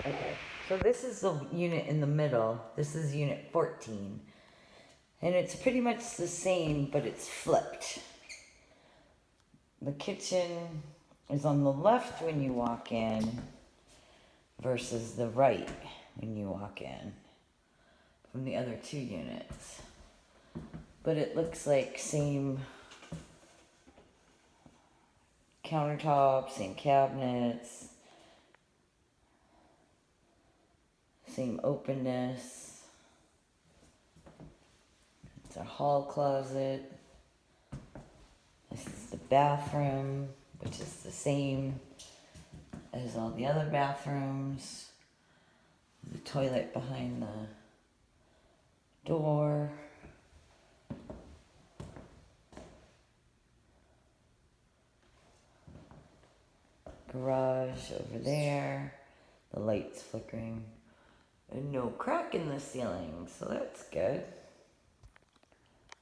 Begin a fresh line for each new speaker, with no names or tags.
Okay, so this is the unit in the middle. This is unit 14. And it's pretty much the same, but it's flipped. The kitchen is on the left when you walk in versus the right when you walk in from the other two units. But it looks like same countertops, same cabinets, same openness. It's a hall closet. This is the bathroom, which is the same as all the other bathrooms. The toilet behind the door. Garage over there. The lights flickering. And no crack in the ceiling, so that's good.